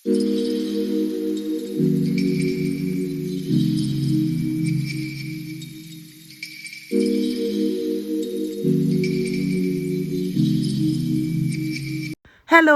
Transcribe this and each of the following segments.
Hello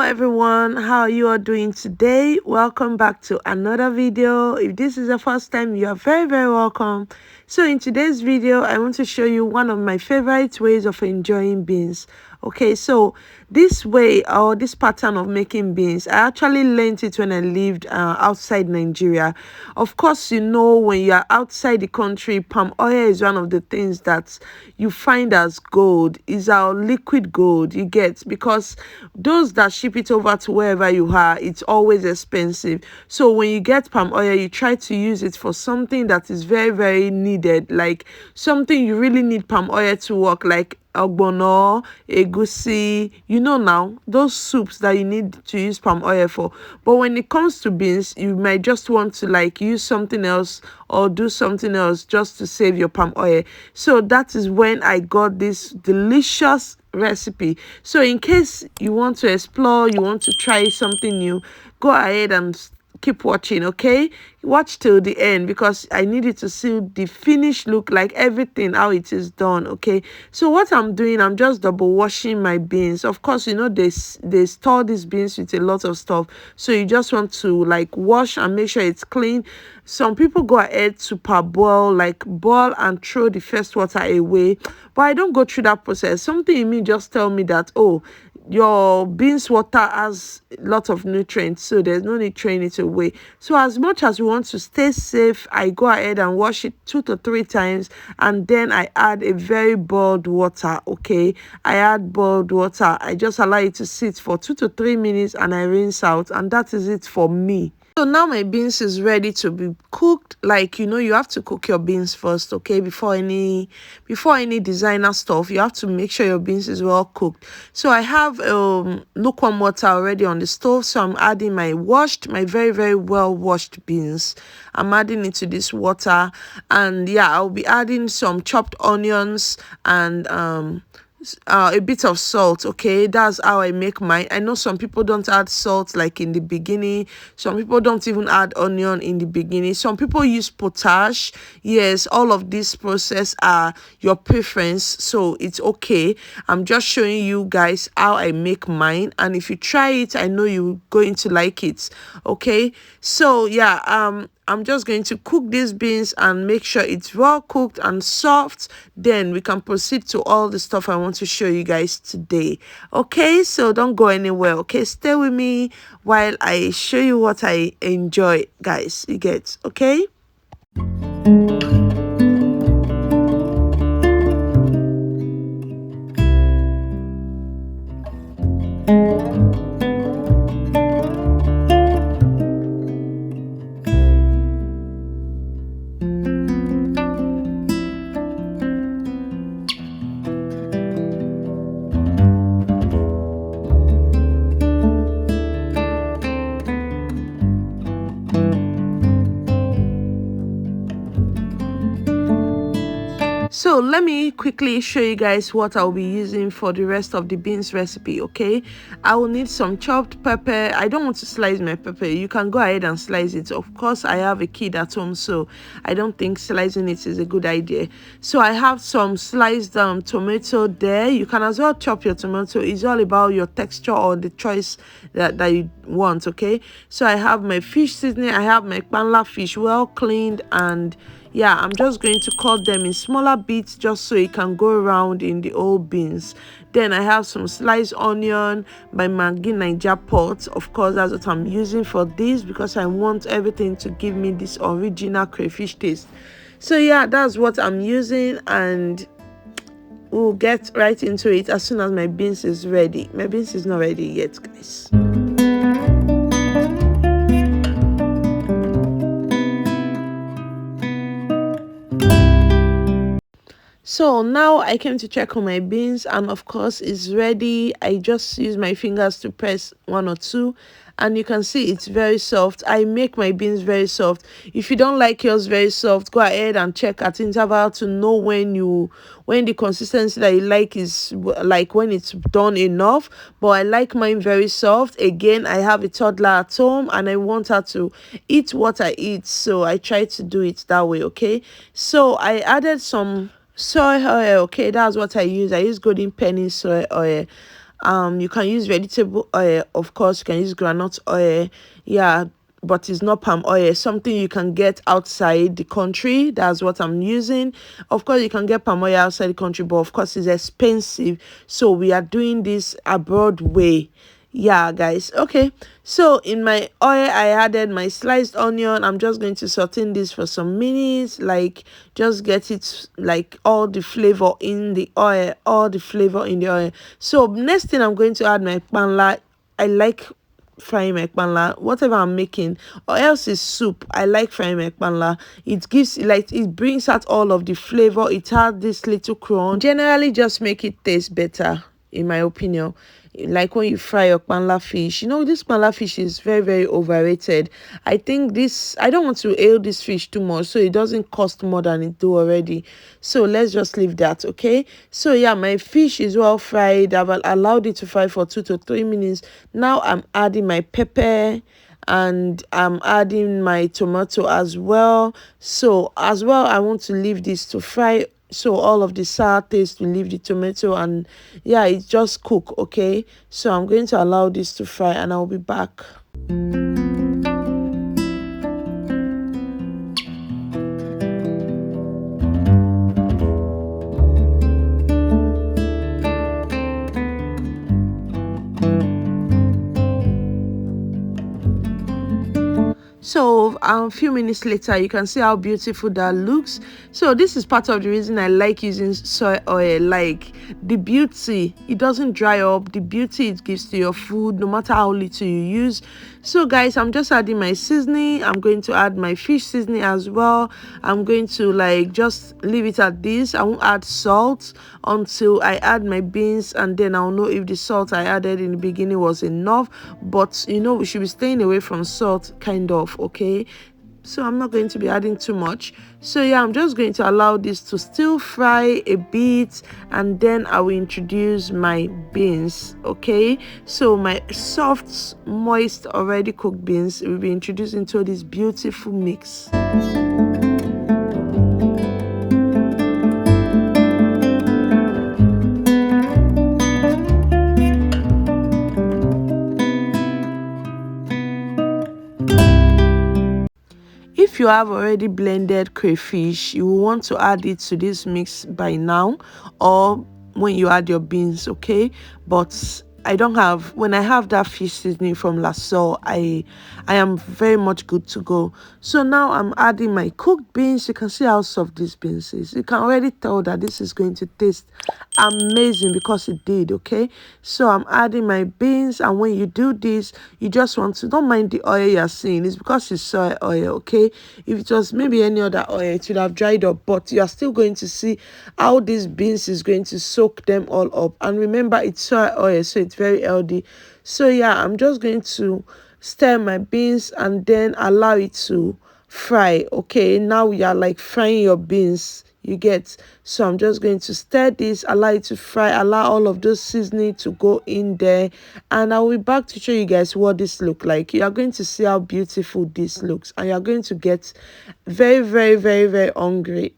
everyone, how are you all doing today? Welcome back to another video. If this is the first time, you are very welcome. So in today's video, I want to show you one of my favorite ways of enjoying beans. Okay, so this way or this pattern of making beans, I actually learned it when I lived outside Nigeria. Of course, you know, when you are outside the country, palm oil is one of the things that you find as gold, is our liquid gold, you get, because those that ship it over to wherever you are, it's always expensive. So when you get palm oil, you try to use it for something that is very needed, like something you really need palm oil to work, like ogbono, egusi, you know, now those soups that you need to use palm oil for. But when it comes to beans, you might just want to like use something else or do something else just to save your palm oil. So that is when I got this delicious recipe. So in case you want to explore, you want to try something new, go ahead and keep watching. Okay, watch till the end because I needed to see the finished look, like everything how it is done. Okay, so what I'm doing, I'm just double washing my beans. Of course, you know, they store these beans with a lot of stuff, so you just want to like wash and make sure it's clean. Some people go ahead to parboil, like boil and throw the first water away, but I don't go through that process. Something in me just tell me that, oh, your beans water has a lot of nutrients, so there's no need throwing it away. So as much as we want to stay safe, I go ahead and wash it 2 to 3 times, and then I add a very boiled water. Okay, I add boiled water, I just allow it to sit for 2 to 3 minutes, and I rinse out, and that is it for me. So now my beans is ready to be cooked. Like, you know, you have to cook your beans first, okay? Before any designer stuff, you have to make sure your beans is well cooked. So I have lukewarm water already on the stove. So I'm adding my very well washed beans. I'm adding it to this water, and yeah, I'll be adding some chopped onions and a bit of salt. Okay, that's how I make mine. I know some people don't add salt like in the beginning. Some people don't even add onion in the beginning. Some people use potash. Yes, all of this process are your preference, so it's okay. I'm just showing you guys how I make mine, and if you try it, I know you're going to like it. Okay, so yeah, I'm just going to cook these beans and make sure it's well cooked and soft. Then we can proceed to all the stuff I want to show you guys today. Okay, so don't go anywhere. Okay, stay with me while I show you what I enjoy, guys. You get, okay? So let me quickly show you guys what I'll be using for the rest of the beans recipe. Okay, I will need some chopped pepper. I don't want to slice my pepper. You can go ahead and slice it. Of course, I have a kid at home, so I don't think slicing it is a good idea. So I have some sliced tomato there. You can as well chop your tomato. It's all about your texture or the choice that you want. Okay, so I have my fish seasoning. I have my panla fish well cleaned, and yeah, I'm just going to cut them in smaller bits just so it can go around in the old beans. Then I have some sliced onion, my Maggi Niger pot. Of course, that's what I'm using for this because I want everything to give me this original crayfish taste. So yeah, that's what I'm using, and we'll get right into it as soon as my beans is ready. My beans is not ready yet, guys. So now I came to check on my beans, and of course it's ready. I just use my fingers to press one or two, and you can see it's very soft. I make my beans very soft. If you don't like yours very soft, go ahead and check at interval to know when the consistency that you like is like when it's done enough. But I like mine very soft. Again, I have a toddler at home and I want her to eat what I eat, so I try to do it that way. Okay, so I added some soy oil. Okay, that's what I use golden penny soy oil. You can use vegetable oil, of course. You can use granite oil, yeah, but it's not palm oil. Something you can get outside the country. That's what I'm using. Of course, you can get palm oil outside the country, but of course it's expensive, so we are doing this abroad way. Yeah, guys. Okay, so in my oil I added my sliced onion. I'm just going to saute this for some minutes, like just get it like all the flavor in the oil, so next thing I'm going to add my panla. I like frying my panla whatever I'm making, or else it's soup. I like frying my panla. It gives, like, it brings out all of the flavor. It has this little crunch, generally just make it taste better, in my opinion. Like when you fry your panla fish, this panla fish is very, very overrated. I think this, I don't want to ail this fish too much, so it doesn't cost more than it do already. So let's just leave that. Okay, so yeah, my fish is well fried. I've allowed it to fry for 2 to 3 minutes. Now I'm adding my pepper and I'm adding my tomato as well. So as well, I want to leave this to fry, so all of the sour taste will leave the tomato, and yeah, it just cook. Okay, so I'm going to allow this to fry and I'll be back. So a few minutes later, you can see how beautiful that looks. So this is part of the reason I like using soy oil. Like, the beauty, it doesn't dry up. The beauty it gives to your food, no matter how little you use. So guys, I'm just adding my seasoning. I'm going to add my fish seasoning as well. I'm going to like just leave it at this. I won't add salt until I add my beans, and then I'll know if the salt I added in the beginning was enough. But we should be staying away from salt, kind of. Okay, so I'm not going to be adding too much. So yeah, I'm just going to allow this to still fry a bit, and then I will introduce my beans. Okay, so my soft, moist, already cooked beans will be introduced into this beautiful mix. If you have already blended crayfish, you will want to add it to this mix by now, or when you add your beans. Okay, but I don't have, when I have that fish seasoning from Lasso, I am very much good to go. So now I'm adding my cooked beans. You can see how soft these beans is. You can already tell that this is going to taste amazing because it did. Okay, so I'm adding my beans, and when you do this, you just want to, don't mind the oil you're seeing. It's because it's soy oil. Okay, if it was maybe any other oil, it would have dried up, but you are still going to see how these beans is going to soak them all up. And remember, it's soy oil, so it's very healthy. So yeah, I'm just going to stir my beans and then allow it to fry. Okay, now we are like frying your beans, you get. So I'm just going to stir this, allow it to fry, allow all of those seasoning to go in there, and I'll be back to show you guys what this look like. You are going to see how beautiful this looks, and you're going to get very, very, very, very hungry.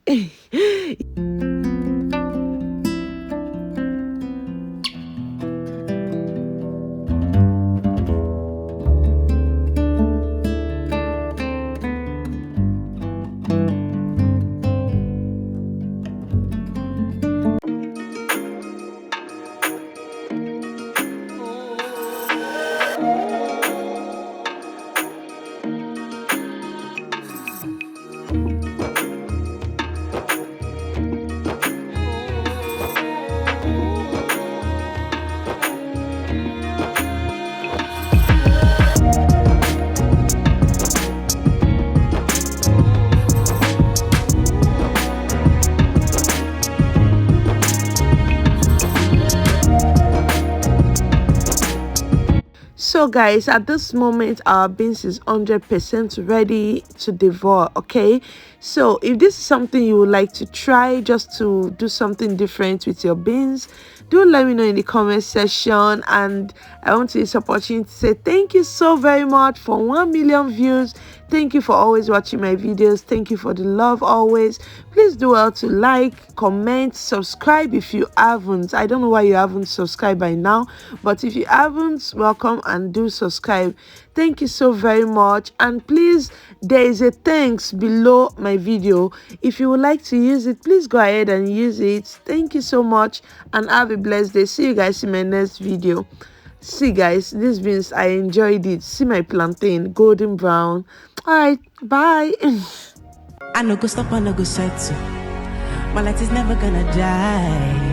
So guys, at this moment our beans is 100% ready to devour. Okay, so if this is something you would like to try, just to do something different with your beans, do let me know in the comment section. And I want to use this opportunity to say thank you so very much for 1 million views. Thank you for always watching my videos. Thank you for the love always. Please do well to like, comment, subscribe if you haven't. I don't know why you haven't subscribed by now, but if you haven't, welcome and do subscribe. Thank you so very much. And please, there is a thanks below my video. If you would like to use it, please go ahead and use it. Thank you so much and have a blessed day. See you guys in my next video. See guys, this beans, I enjoyed it. See my plantain, golden brown. All right, bye. I no go stop, I no go settle. My light is never gonna die.